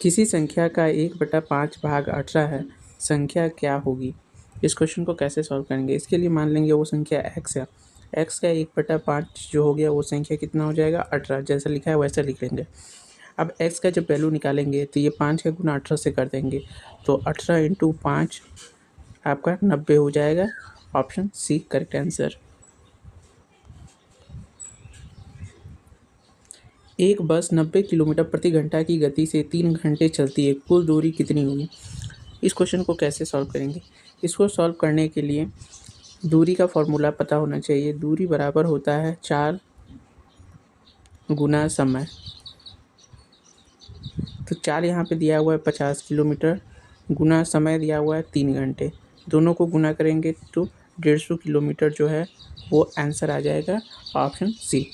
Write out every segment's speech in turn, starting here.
किसी संख्या का 1/5 भाग 18 है, संख्या क्या होगी? इस क्वेश्चन को कैसे सॉल्व करेंगे? इसके लिए मान लेंगे वो संख्या x है। x का 1/5 जो हो गया वो संख्या कितना हो जाएगा? 18। जैसा लिखा है वैसा लिख लेंगे। अब x का जब वैल्यू निकालेंगे तो ये 5 का गुना 18 से कर देंगे, तो 18 × 5 आपका 90 हो जाएगा। Option C correct answer. एक बस 90 किलोमीटर प्रति घंटा की गति से 3 घंटे चलती है, कुल दूरी कितनी होगी? इस क्वेश्चन को कैसे सॉल्व करेंगे? इसको सॉल्व करने के लिए दूरी का फॉर्मूला पता होना चाहिए। दूरी बराबर होता है 4 गुना समय। तो 4 यहाँ पे दिया हुआ है 50 किलोमीटर, गुना समय दिया हुआ है 3 घंटे। दोनों को गुना करेंगे तो 150 किलोमीटर जो है वो आंसर आ जाएगा। ऑप्शन सी।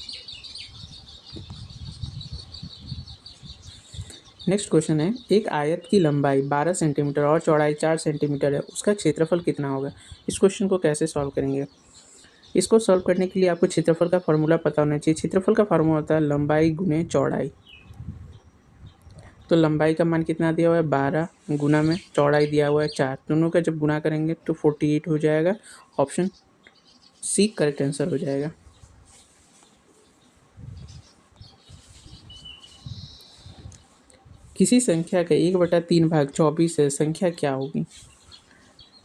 नेक्स्ट क्वेश्चन है, एक आयत की लंबाई 12 सेंटीमीटर और चौड़ाई 4 सेंटीमीटर है, उसका क्षेत्रफल कितना होगा? इस क्वेश्चन को कैसे सॉल्व करेंगे? इसको सॉल्व करने के लिए आपको क्षेत्रफल का फार्मूला पता होना चाहिए। क्षेत्रफल का फार्मूला होता है लंबाई गुने चौड़ाई। तो लंबाई का मान कितना दिया हुआ है? 12 गुना में चौड़ाई दिया हुआ है 4। दोनों का जब गुना करेंगे तो 48 हो जाएगा। ऑप्शन सी करेक्ट आंसर हो जाएगा। किसी संख्या का 1/3 भाग 24 है, संख्या क्या होगी?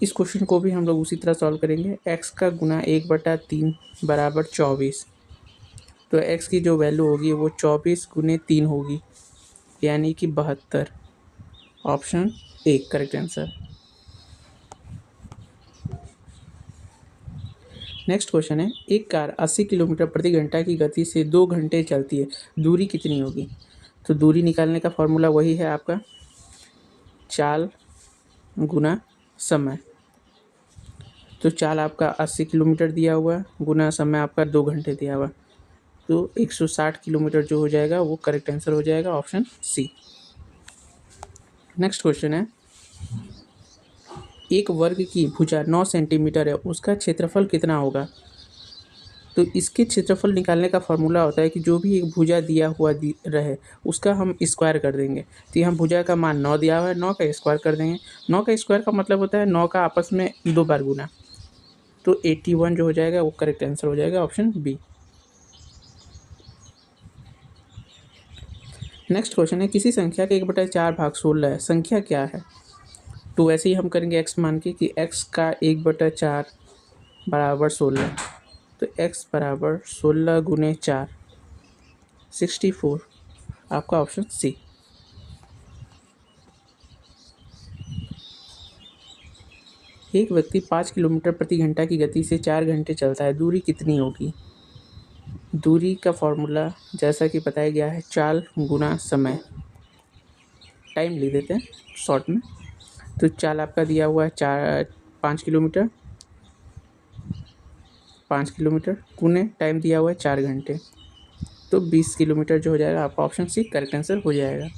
इस क्वेश्चन को भी हम लोग उसी तरह सॉल्व करेंगे। x का गुना 1/3 बराबर 24। तो x की जो वैल्यू होगी वो 24 गुने 3 होगी, यानी कि 72। Option A correct answer. Next question है, एक कार 80 किलोमीटर प्रति घंटा की गति से 2 घंटे चलती है, दूरी कितनी होगी? तो दूरी निकालने का फॉर्मूला वही है आपका चाल गुना समय। तो चाल आपका 80 किलोमीटर दिया हुआ है, गुना समय आपका 2 घंटे दिया हुआ, तो 160 किलोमीटर जो हो जाएगा वो करेक्ट आंसर हो जाएगा। ऑप्शन सी। नेक्स्ट क्वेश्चन है, एक वर्ग की भुजा 9 सेंटीमीटर है, उसका क्षेत्रफल कितना होगा? तो इसके क्षेत्रफल निकालने का फॉर्मूला होता है कि जो भी एक भुजा दिया हुआ रहे उसका हम स्क्वायर कर देंगे। तो यहाँ भुजा का मान 9 दिया हुआ है, 9 का स्क्वायर कर देंगे। 9 का स्क्वायर का मतलब होता है 9 का आपस में 2 बार गुना, तो 81 जो हो जाएगा वो करेक्ट आंसर हो जाएगा। Option B. नेक्स्ट क्वेश्चन है, किसी संख्या का 1/4 भाग 16 है, संख्या क्या है? तो वैसे ही हम करेंगे x मान के कि x का 1/4 बराबर 16। तो x बराबर 16 गुने 4 64। आपका ऑप्शन सी। एक व्यक्ति 5 किलोमीटर प्रति घंटा की गति से 4 घंटे चलता है, दूरी कितनी होगी? दूरी का फॉर्मूला जैसा कि बताया गया है चाल गुना समय। टाइम लिख देते हैं शॉर्ट में। तो चाल आपका दिया हुआ है 5 किलोमीटर, 5 किलोमीटर गुने टाइम दिया हुआ है 4 घंटे, तो 20 किलोमीटर जो हो जाएगा। आपका ऑप्शन सी करेक्ट आंसर हो जाएगा।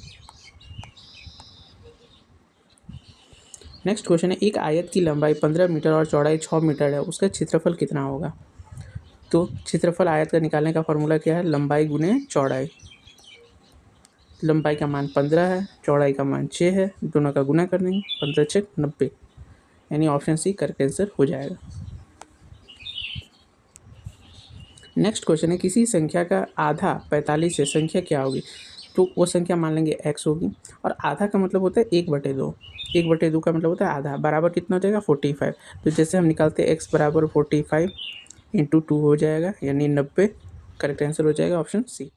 नेक्स्ट क्वेश्चन है, एक आयत की लंबाई 15 मीटर और चौड़ाई 6 मीटर है, उसका क्षेत्रफल कितना होगा? तो क्षेत्रफल आयत का निकालने का फॉर्मूला क्या है? लंबाई गुने चौड़ाई। लंबाई का मान 15 है, चौड़ाई का मान 6 है, दोनों का गुना कर देंगे, 15 × 6 90, यानी ऑप्शन सी करेक्ट आंसर हो जाएगा। नेक्स्ट क्वेश्चन है, किसी संख्या का आधा 45 है, संख्या क्या होगी? तो वो संख्या मान लेंगे x होगी, और आधा का मतलब होता है 1/2। 1/2 का मतलब होता है आधा, बराबर कितना हो जाएगा? 45। तो जैसे हम निकालते हैं x बराबर 45 × 2 हो जाएगा, यानी 90। करेक्ट आंसर हो जाएगा ऑप्शन सी।